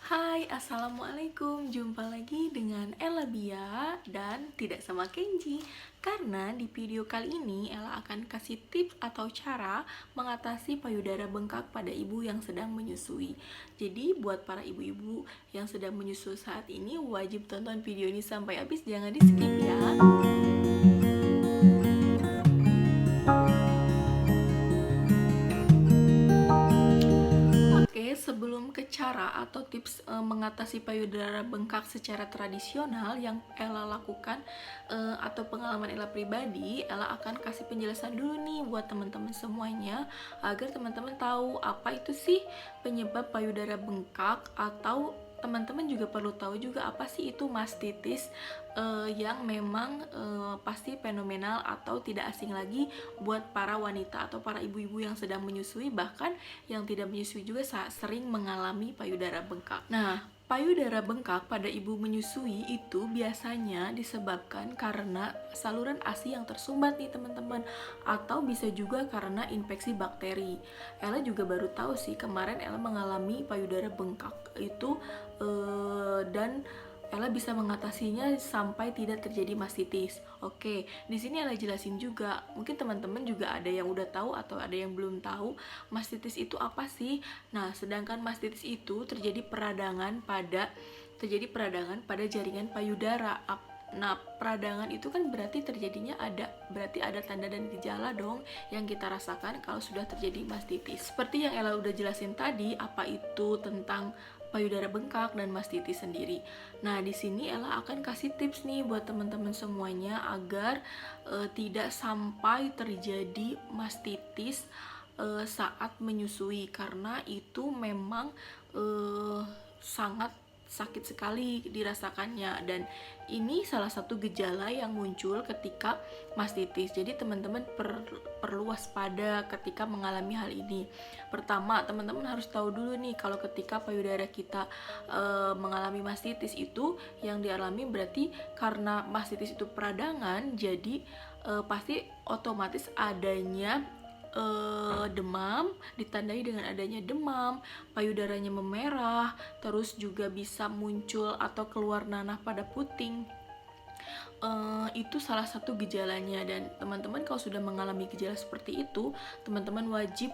Hai, Assalamualaikum. Jumpa lagi dengan Ella Bia dan tidak sama Kenji. Karena di video kali ini Ella akan kasih tips atau cara mengatasi payudara bengkak pada ibu yang sedang menyusui. Jadi buat para ibu-ibu yang sedang menyusui saat ini wajib tonton video ini sampai habis, jangan di skip ya. Oke, sebelum ke cara atau tips mengatasi payudara bengkak secara tradisional yang Ella lakukan atau pengalaman Ella pribadi, Ella akan kasih penjelasan dulu nih buat teman-teman semuanya agar teman-teman tahu apa itu sih penyebab payudara bengkak, atau teman-teman juga perlu tahu juga apa sih itu mastitis yang memang pasti fenomenal atau tidak asing lagi buat para wanita atau para ibu-ibu yang sedang menyusui, bahkan yang tidak menyusui juga sering mengalami payudara bengkak. Nah, payudara bengkak pada ibu menyusui itu biasanya disebabkan karena saluran ASI yang tersumbat nih teman-teman, atau bisa juga karena infeksi bakteri. Ella juga baru tahu sih kemarin Ella mengalami payudara bengkak itu dan Ella bisa mengatasinya sampai tidak terjadi mastitis. Oke, di sini Ella jelasin juga. Mungkin teman-teman juga ada yang udah tahu atau ada yang belum tahu mastitis itu apa sih. Nah, sedangkan mastitis itu terjadi peradangan pada jaringan payudara. Nah, peradangan itu kan berarti ada tanda dan gejala dong yang kita rasakan kalau sudah terjadi mastitis. Seperti yang Ella udah jelasin tadi, apa itu tentang payudara bengkak dan mastitis sendiri. Nah, di sini Ella akan kasih tips nih buat teman-teman semuanya agar tidak sampai terjadi mastitis saat menyusui, karena itu memang sangat sakit sekali dirasakannya, dan ini salah satu gejala yang muncul ketika mastitis. Jadi teman-teman perlu waspada ketika mengalami hal ini. Pertama, teman-teman harus tahu dulu nih kalau ketika payudara kita mengalami mastitis itu yang dialami berarti karena mastitis itu peradangan, jadi pasti otomatis adanya demam, ditandai dengan adanya demam, payudaranya memerah, terus juga bisa muncul atau keluar nanah pada puting. Itu salah satu gejalanya, dan teman-teman kalau sudah mengalami gejala seperti itu, teman-teman wajib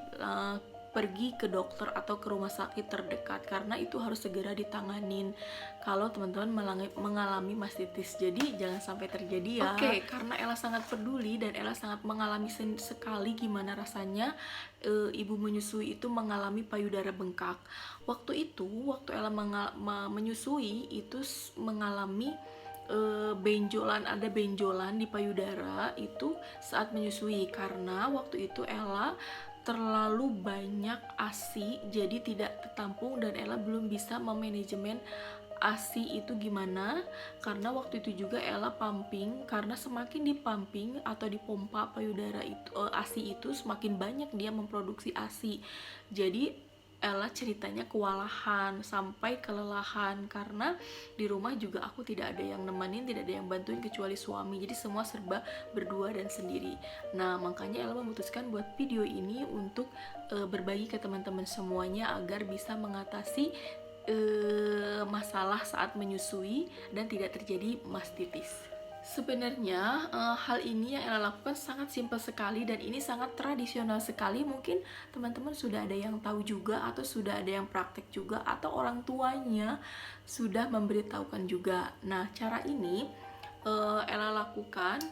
pergi ke dokter atau ke rumah sakit terdekat, karena itu harus segera ditanganin kalau teman-teman mengalami mastitis. Jadi jangan sampai terjadi ya. Oke, karena Ella sangat peduli dan Ella sangat mengalami sekali gimana rasanya ibu menyusui itu mengalami payudara bengkak. Waktu Ella menyusui itu mengalami ada benjolan di payudara itu saat menyusui, karena waktu itu Ella terlalu banyak ASI, jadi tidak tertampung dan Ella belum bisa memanajemen ASI itu gimana, karena waktu itu juga Ella pumping, karena semakin dipumping atau dipompa payudara itu ASI itu semakin banyak dia memproduksi ASI. Jadi Ella ceritanya kewalahan sampai kelelahan, karena di rumah juga aku tidak ada yang nemenin, tidak ada yang bantuin kecuali suami, jadi semua serba berdua dan sendiri. Nah, makanya Ella memutuskan buat video ini untuk berbagi ke teman-teman semuanya agar bisa mengatasi masalah saat menyusui dan tidak terjadi mastitis. Sebenarnya hal ini yang Ella lakukan sangat simpel sekali dan ini sangat tradisional sekali. Mungkin teman-teman sudah ada yang tahu juga, atau sudah ada yang praktek juga, atau orang tuanya sudah memberitahukan juga. Nah, cara ini Ella lakukan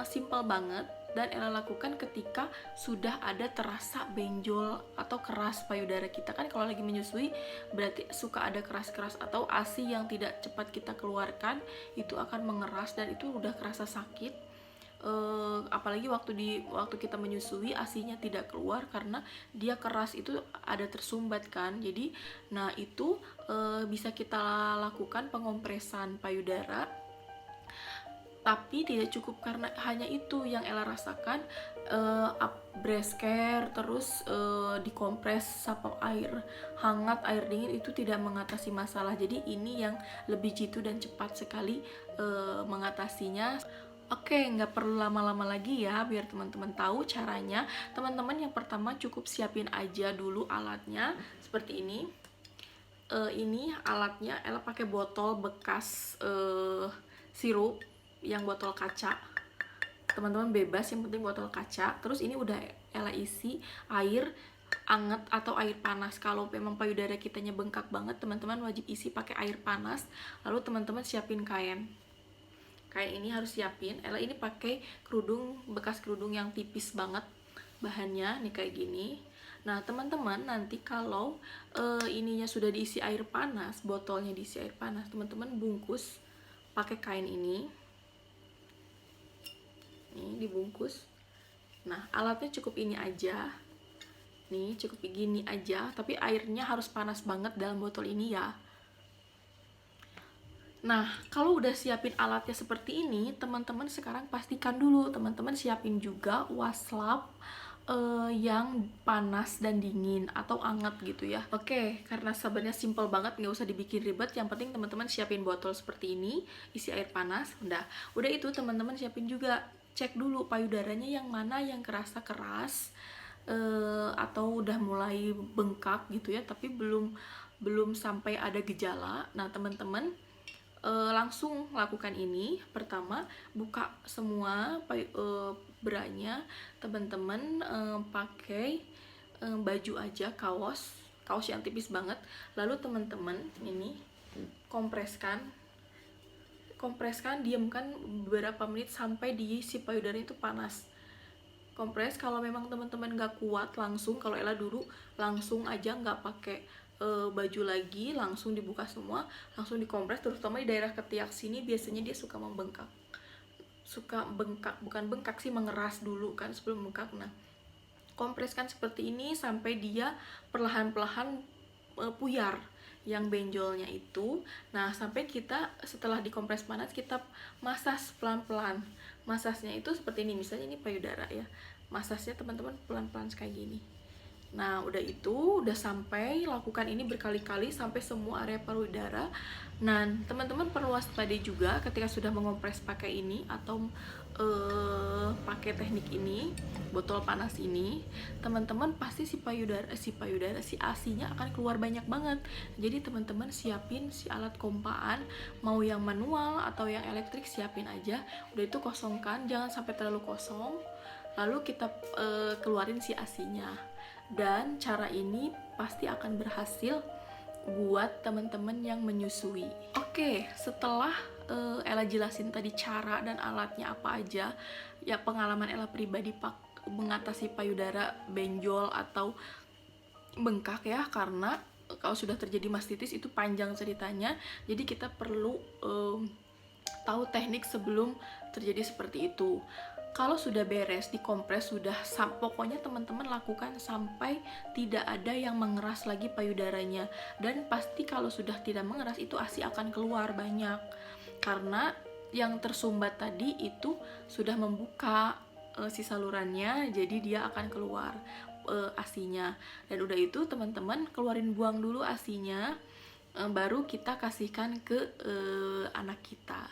simpel banget, dan Ella lakukan ketika sudah ada terasa benjol atau keras payudara kita. Kan kalau lagi menyusui berarti suka ada keras-keras atau ASI yang tidak cepat kita keluarkan, itu akan mengeras dan itu udah kerasa sakit. Apalagi waktu kita menyusui ASInya tidak keluar karena dia keras, itu ada tersumbat kan. Jadi nah itu bisa kita lakukan pengompresan payudara, tapi tidak cukup karena hanya itu yang Ella rasakan. Breast care, terus dikompres sapau air hangat, air dingin, itu tidak mengatasi masalah. Jadi ini yang lebih jitu dan cepat sekali mengatasinya. Oke, nggak perlu lama-lama lagi ya biar teman-teman tahu caranya. Teman-teman yang pertama cukup siapin aja dulu alatnya seperti ini. ini alatnya Ella pakai botol bekas sirup yang botol kaca. Teman-teman bebas, yang penting botol kaca. Terus ini udah Ella isi air anget atau air panas. Kalau memang payudara kitanya bengkak banget, teman-teman wajib isi pakai air panas. Lalu teman-teman siapin kain ini harus siapin. Ella ini pakai kerudung, bekas kerudung yang tipis banget bahannya nih kayak gini. Nah teman-teman nanti kalau ininya sudah diisi air panas, botolnya diisi air panas, teman-teman bungkus pakai kain ini dibungkus. Nah alatnya cukup ini aja nih, cukup gini aja, tapi airnya harus panas banget dalam botol ini ya. Nah kalau udah siapin alatnya seperti ini, teman-teman sekarang pastikan dulu teman-teman siapin juga waslap yang panas dan dingin atau anget gitu ya. Oke, karena sebenarnya simple banget, nggak usah dibikin ribet. Yang penting teman-teman siapin botol seperti ini, isi air panas. Udah itu teman-teman siapin juga, cek dulu payudaranya yang mana yang kerasa keras atau udah mulai bengkak gitu ya, tapi belum sampai ada gejala. Nah teman-teman langsung lakukan ini. Pertama, buka semua beranya. Teman-teman pakai baju aja, kaos yang tipis banget. Lalu teman-teman ini kompreskan, diamkan beberapa menit sampai di si payudara itu panas. Kompres. Kalau memang teman-teman nggak kuat langsung, kalau Ella dulu langsung aja nggak pakai baju lagi, langsung dibuka semua, langsung dikompres, terutama di daerah ketiak sini biasanya dia suka membengkak, bukan bengkak sih, mengeras dulu kan sebelum bengkak. Nah kompreskan seperti ini sampai dia perlahan-lahan puyar yang benjolnya itu. Nah sampai kita setelah dikompres panas, kita masas pelan-pelan. Masasnya itu seperti ini, misalnya ini payudara ya, masasnya teman-teman pelan-pelan kayak gini. Nah udah itu, udah sampai lakukan ini berkali-kali sampai semua area payudara. Nah teman-teman perlu waspada juga ketika sudah mengompres pakai ini atau pakai teknik ini, botol panas ini, teman-teman pasti si asinya akan keluar banyak banget. Jadi teman-teman siapin si alat kompaan, mau yang manual atau yang elektrik, siapin aja. Udah itu kosongkan, jangan sampai terlalu kosong. Lalu kita keluarin si asinya. Dan cara ini pasti akan berhasil buat teman-teman yang menyusui. Oke, setelah Ella jelasin tadi cara dan alatnya apa aja, ya pengalaman Ella pribadi mengatasi payudara benjol atau bengkak ya, karena kalau sudah terjadi mastitis itu panjang ceritanya. Jadi kita perlu tahu teknik sebelum terjadi seperti itu. Kalau sudah beres, dikompres, pokoknya teman-teman lakukan sampai tidak ada yang mengeras lagi payudaranya. Dan pasti kalau sudah tidak mengeras, itu ASI akan keluar banyak. Karena yang tersumbat tadi itu sudah membuka si salurannya, jadi dia akan keluar ASInya. Dan udah itu teman-teman buang dulu ASInya, baru kita kasihkan ke anak kita.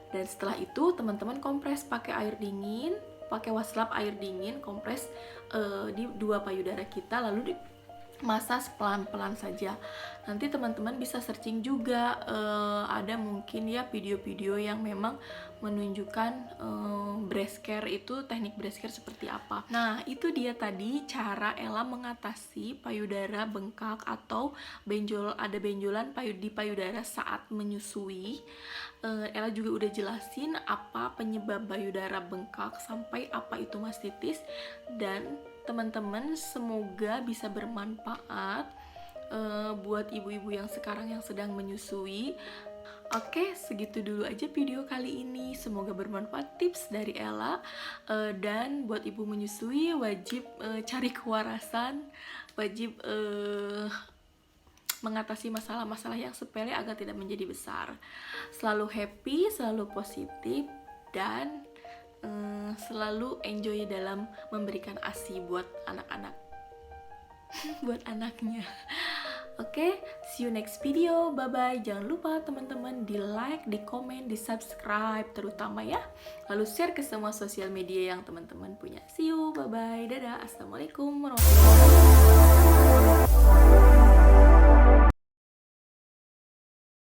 Dan setelah itu teman-teman kompres pakai air dingin, pakai waslap air dingin, kompres di dua payudara kita, lalu masas pelan-pelan saja. Nanti teman-teman bisa searching juga, ada mungkin ya video-video yang memang menunjukkan breast care itu, teknik breast care seperti apa. Nah itu dia tadi cara Ella mengatasi payudara bengkak atau ada benjolan di payudara saat menyusui. Ella juga udah jelasin apa penyebab payudara bengkak sampai apa itu mastitis. Dan teman-teman semoga bisa bermanfaat buat ibu-ibu yang sekarang yang sedang menyusui. Oke, segitu dulu aja video kali ini. Semoga bermanfaat tips dari Ella. Dan buat ibu menyusui wajib cari kewarasan, wajib mengatasi masalah-masalah yang sepele agar tidak menjadi besar. Selalu happy, selalu positif, dan selalu enjoy dalam memberikan ASI buat anak-anak buat anaknya. Oke, see you next video. Bye bye. Jangan lupa teman-teman di like, di komen, di subscribe terutama ya. Lalu share ke semua sosial media yang teman-teman punya. See you. Bye bye. Dadah. Assalamualaikum warahmatullahi wabarakatuh.